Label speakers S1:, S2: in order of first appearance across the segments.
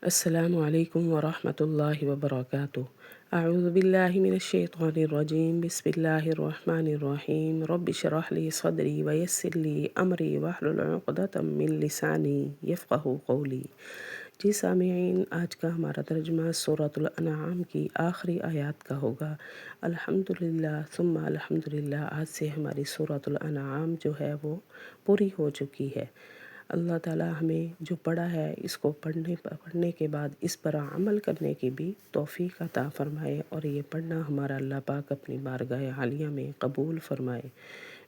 S1: السلام علیکم ورحمۃ اللہ وبرکاتہ۔ اعوذ باللہ من الشیطان الرجیم، بسم اللہ الرحمن الرحیم۔ رب اشرح لی صدری ویسر لی امری واحلل عقدۃ من لسانی یفقہوا قولی۔ جی سامعین، آج کا ہمارا ترجمہ سورۃ الانعام کی آخری آیات کا ہوگا۔ الحمدللہ ثم الحمدللہ، آج سے ہماری سورۃ الانعام جو ہے وہ پوری ہو چکی ہے۔ اللہ تعالیٰ ہمیں جو پڑھا ہے اس کو پڑھنے کے بعد اس پر عمل کرنے کی بھی توفیق عطا فرمائے، اور یہ پڑھنا ہمارا اللہ پاک اپنی بارگاہ عالیہ میں قبول فرمائے۔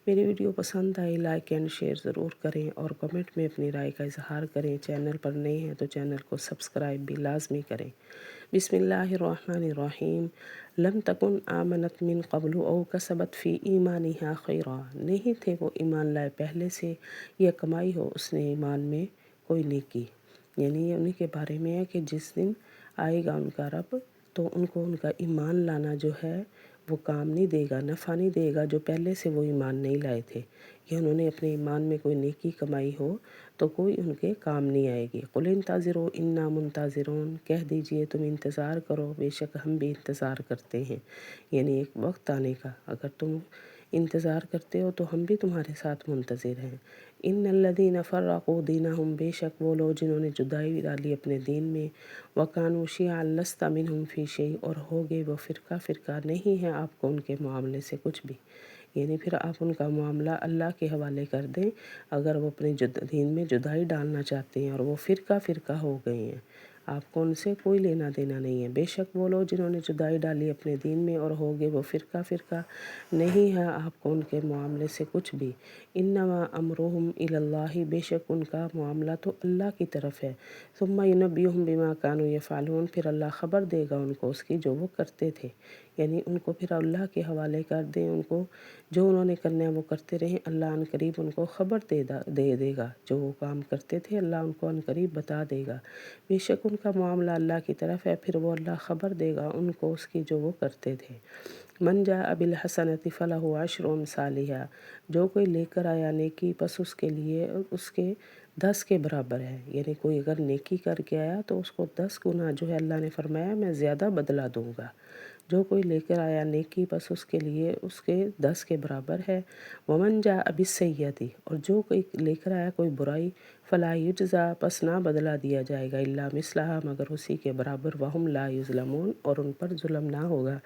S1: میری ویڈیو پسند آئی لائک اینڈ شیئر ضرور کریں، اور کمنٹ میں اپنی رائے کا اظہار کریں۔ چینل پر نئے ہیں تو چینل کو سبسکرائب بھی لازمی کریں۔ بسم اللہ الرحمن الرحیم۔ لم تکن آمنت من قبل او کسبت فی ایمانہا خیرا، نہیں تھے وہ ایمان لائے پہلے سے یا کمائی ہو اس نے ایمان میں کوئی نیکی۔ یعنی یہ انہی کے بارے میں ہے کہ جس دن آئے گا ان کا رب تو ان کو ان کا ایمان لانا جو ہے وہ کام نہیں دے گا، نفع نہیں دے گا، جو پہلے سے وہ ایمان نہیں لائے تھے، یا انہوں نے اپنے ایمان میں کوئی نیکی کمائی ہو تو کوئی ان کے کام نہیں آئے گی۔ قل انتظروا انا منتظرون، کہہ دیجئے تم انتظار کرو، بے شک ہم بھی انتظار کرتے ہیں۔ یعنی ایک وقت آنے کا، اگر تم انتظار کرتے ہو تو ہم بھی تمہارے ساتھ منتظر ہیں۔ ان الذین فرقوا دینہم، بے شک وہ لوگ جنہوں نے جدائی ڈالی اپنے دین میں، وکانوا شیعا لست منہم فی شیء، اور ہوگے وہ فرقہ فرقہ، نہیں ہے آپ کو ان کے معاملے سے کچھ بھی۔ یعنی پھر آپ ان کا معاملہ اللہ کے حوالے کر دیں اگر وہ اپنے دین میں جدائی ڈالنا چاہتے ہیں اور وہ فرقہ فرقہ ہو گئے ہیں، آپ کو ان سے کوئی لینا دینا نہیں ہے۔ بے شک وہ لوگ جنہوں نے جدائی ڈالی اپنے دین میں اور ہوگے وہ فرقہ فرقہ، نہیں ہے آپ کو ان کے معاملے سے کچھ بھی۔ انما امرہم الی اللہ، بے شک ان کا معاملہ تو اللہ کی طرف ہے۔ ثم ینبئہم بما کانوا یفعلون، پھر اللہ خبر دے گا ان کو اس کی جو وہ کرتے تھے۔ یعنی ان کو پھر اللہ کے حوالے کر دیں، ان کو جو انہوں نے کرنا ہے وہ کرتے رہیں، اللہ عن قریب ان کو خبر دے گا، جو وہ کام کرتے تھے اللہ ان کو عن قریب بتا دے گا۔ بے شک ان کا معاملہ اللہ کی طرف ہے، پھر وہ اللہ خبر دے گا ان کو اس کی جو وہ کرتے تھے۔ من جاء بالحسنۃ فلہ عشر امثالہا، جو کوئی لے کر آیا نیکی پس اس کے لیے اس کے 10 کے برابر ہے۔ یعنی کوئی اگر نیکی کر کے آیا تو اس کو 10 گنا جو ہے اللہ نے فرمایا میں زیادہ بدلہ دوں گا۔ جو کوئی لے کر آیا نیکی پس اس کے لیے اس کے 10 کے برابر ہے۔ ومن جاء بالسیئۃ، اور جو کوئی لے کر آیا کوئی برائی، فلا یجزا، پس نہ بدلہ دیا جائے گا، الا مثلہا، مگر اسی کے برابر، وہم لا یظلمون، اور ان پر ظلم نہ ہوگا۔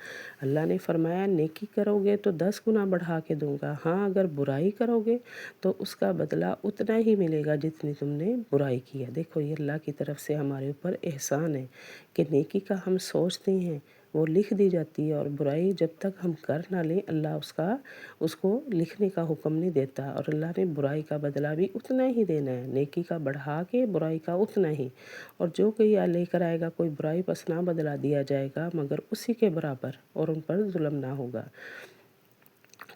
S1: اللہ نے فرمایا نیکی کرو گے تو 10 گنا بڑھا کے دوں گا، ہاں اگر برائی کرو گے تو اس کا بدلہ اتنا ہی ملے گا جتنی تم نے برائی کی ہے۔ دیکھو یہ اللہ کی طرف سے ہمارے اوپر احسان ہے کہ نیکی کا ہم سوچتے ہیں وہ لکھ دی جاتی ہے، اور برائی جب تک ہم کر نہ لیں اللہ اس کو لکھنے کا حکم نہیں دیتا، اور اللہ نے برائی کا بدلہ بھی اتنا ہی دینا ہے، نیکی کا بڑھا کے برائی کا اتنا ہی۔ اور جو کوئی لے کر آئے گا کوئی برائی پس نہ بدلہ دیا جائے گا مگر اسی کے برابر، اور ان پر ظلم نہ ہوگا۔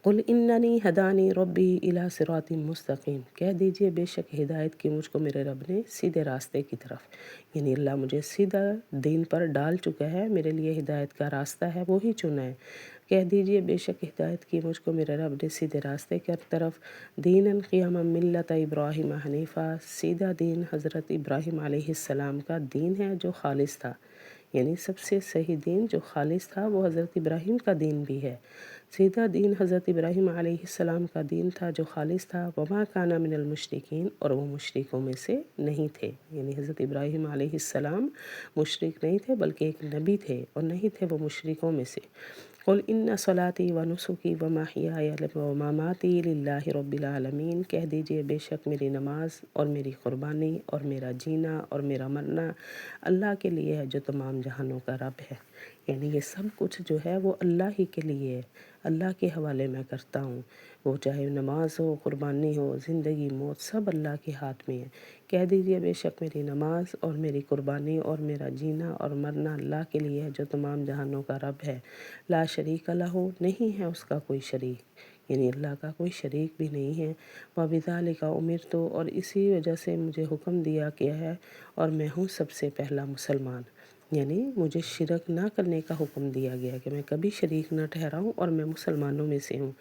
S1: قل اننی ہدانی ربی الی صراط مستقیم، کہہ دیجئے بے شک ہدایت کی مجھ کو میرے رب نے سیدھے راستے کی طرف، یعنی اللہ مجھے سیدھا دین پر ڈال چکا ہے، میرے لیے ہدایت کا راستہ ہے وہی چنا ہے۔ کہہ دیجئے بے شک ہدایت کی مجھ کو میرے رب نے سیدھے راستے کی طرف، دینا قیما ملت ابراہیم حنیفہ، سیدھا دین حضرت ابراہیم علیہ السلام کا دین ہے جو خالص تھا۔ یعنی سب سے صحیح دین جو خالص تھا وہ حضرت ابراہیم کا دین بھی ہے۔ سیدھا دین حضرت ابراہیم علیہ السلام کا دین تھا جو خالص تھا، وما کان من المشرکین، اور وہ مشرکوں میں سے نہیں تھے۔ یعنی حضرت ابراہیم علیہ السلام مشرک نہیں تھے بلکہ ایک نبی تھے، اور نہیں تھے وہ مشرکوں میں سے۔ قل ان صلاتی و نسکی و محیای و مماتی للہ رب العالمین، کہہ دیجئے بے شک میری نماز اور میری قربانی اور میرا جینا اور میرا مرنا اللہ کے لیے ہے جو تمام جہانوں کا رب ہے۔ یعنی یہ سب کچھ جو ہے وہ اللہ ہی کے لیے ہے، اللہ کے حوالے میں کرتا ہوں، وہ چاہے نماز ہو، قربانی ہو، زندگی موت، سب اللہ کے ہاتھ میں ہے۔ کہہ دیجئے بے شک میری نماز اور میری قربانی اور میرا جینا اور مرنا اللہ کے لیے ہے جو تمام جہانوں کا رب ہے، لا شریک لہ، نہیں ہے اس کا کوئی شریک، یعنی اللہ کا کوئی شریک بھی نہیں ہے۔ وَبِذَلِكَ أُمِرْتُ، اور اسی وجہ سے مجھے حکم دیا گیا ہے اور میں ہوں سب سے پہلا مسلمان۔ یعنی مجھے شرک نہ کرنے کا حکم دیا گیا کہ میں کبھی شریک نہ ٹھہراؤں، اور میں مسلمانوں میں سے ہوں،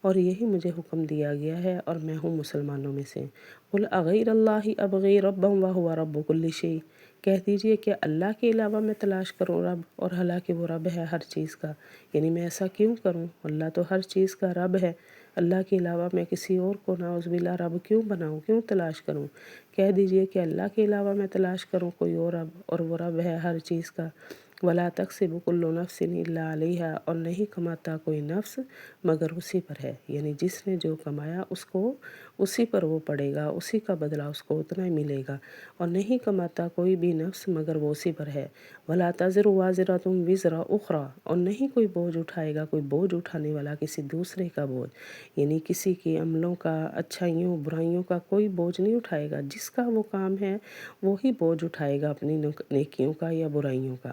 S1: اور یہی مجھے حکم دیا گیا ہے اور میں ہوں مسلمانوں میں سے۔ قُلْ أَغَيْرَ اللَّهِ أَبْغِي رَبًّا وَهُوَ رَبُّ كُلِّ شَيْءٍ، کہہ دیجئے کہ اللہ کے علاوہ میں تلاش کروں رب، اور حالانکہ وہ رب ہے ہر چیز کا۔ یعنی میں ایسا کیوں کروں؟ اللہ تو ہر چیز کا رب ہے، اللہ کے علاوہ میں کسی اور کو نعوذ باللہ رب کیوں بناؤں، کیوں تلاش کروں؟ کہہ دیجئے کہ اللہ کے علاوہ میں تلاش کروں کوئی اور رب، اور وہ رب ہے ہر چیز کا۔ وَلَا تَكْسِبُ كُلُّ نَفْسٍ إِلَّا عَلَيْهَا، اور نہیں کماتا کوئی نفس مگر اسی پر ہے۔ یعنی جس نے جو کمایا اس کو اسی پر وہ پڑے گا، اسی کا بدلہ اس کو اتنا ہی ملے گا، اور نہیں کماتا کوئی بھی نفس مگر وہ اسی پر ہے۔ وَلَا تَزِرُ وَازِرَةٌ وِزْرَ أُخْرَىٰ، اور نہیں کوئی بوجھ اٹھائے گا، کوئی بوجھ اٹھانے والا کسی دوسرے کا بوجھ، یعنی کسی کی عملوں کا، اچھائیوں برائیوں کا کوئی بوجھ نہیں اٹھائے گا۔ جس کا وہ کام ہے وہی بوجھ اٹھائے گا، اپنی نیکیوں کا یا برائیوں کا،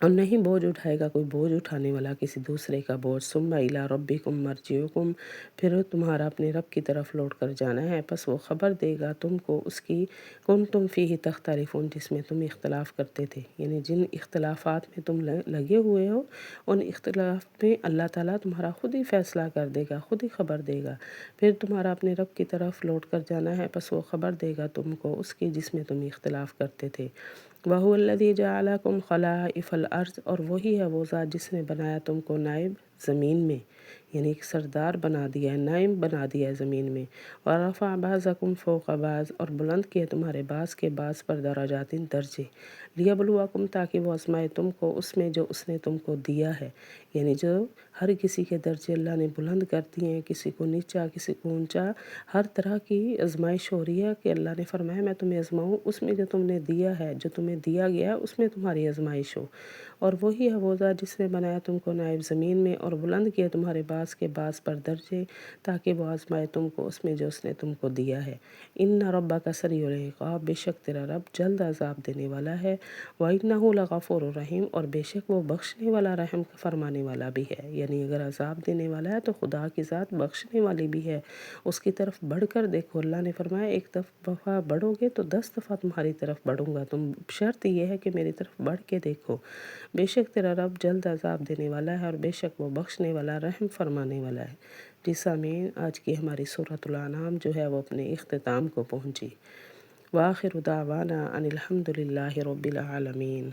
S1: اور نہیں بوجھ اٹھائے گا کوئی بوجھ اٹھانے والا کسی دوسرے کا بوجھ۔ ثم الی ربکم مرجعکم، پھر تمہارا اپنے رب کی طرف لوٹ کر جانا ہے، پس وہ خبر دے گا تم کو اس کی، کنتم فیہ تختلفون، جس میں تم اختلاف کرتے تھے۔ یعنی جن اختلافات میں تم لگے ہوئے ہو، ان اختلاف میں اللہ تعالیٰ تمہارا خود ہی فیصلہ کر دے گا، خود ہی خبر دے گا۔ پھر تمہارا اپنے رب کی طرف لوٹ کر جانا ہے، پس وہ خبر دے گا تم کو اس کی جس میں تم اختلاف کرتے تھے۔ وَهُوَ الَّذِي جَعَلَكُمْ خَلَائِفَ الْأَرْضِ، اور وہی ہے وہ ذات جس نے بنایا تم کو نائب زمین میں، یعنی ایک سردار بنا دیا ہے، نائب بنا دیا ہے زمین میں۔ وَرَفَعَ بَعْضَكُمْ فَوْقَ بَعْضٍ، اور بلند کیے تمہارے بعض کے بعض پر درجات درجے، لِيَبْلُوَكُمْ، تاکہ وہ آزمائے تم کو اس میں جو اس نے تم کو دیا ہے۔ یعنی جو ہر کسی کے درجے اللہ نے بلند کر دیے ہیں، کسی کو نیچا کسی کو اونچا، ہر طرح کی آزمائش ہو رہی ہے کہ اللہ نے فرمایا میں تمہیں آزماؤں اس میں جو تم نے دیا ہے، جو تمہیں دیا گیا ہے اس میں تمہاری آزمائش ہو۔ اور وہی ہے وہ ذات جس نے بنایا تم کو نائب زمین میں، اور بلند کیا تمہارے بعض کے بعض پر درجے، تاکہ وہ آزمائے تم کو اس میں جو اس نے تم کو دیا ہے۔ ان ربک سریع العقاب، بے شک تیرا رب جلد عذاب دینے والا ہے۔ وَإِنَّهُ لَغَفُورٌ رَحِيمٌ، اور بے شک وہ بخشنے والا رحم فرمانے والا بھی ہے۔ یعنی اگر عذاب دینے والا ہے تو خدا کی ذات بخشنے والی بھی ہے۔ اس کی طرف بڑھ کر دیکھو، اللہ نے فرمایا ایک دفعہ بڑھو گے تو 10 دفعہ تمہاری طرف بڑھوں گا، تم شرط یہ ہے کہ میری طرف بڑھ کے دیکھو۔ بے شک تیرا رب جلد عذاب دینے والا ہے، اور بے شک وہ بخشنے والا رحم فرمانے والا ہے۔ جی سامعین، آج کی ہماری سورۃ الانعام جو ہے وہ اپنے اختتام کو پہنچی۔ وآخر دعوانا ان الحمد للہ رب العالمین۔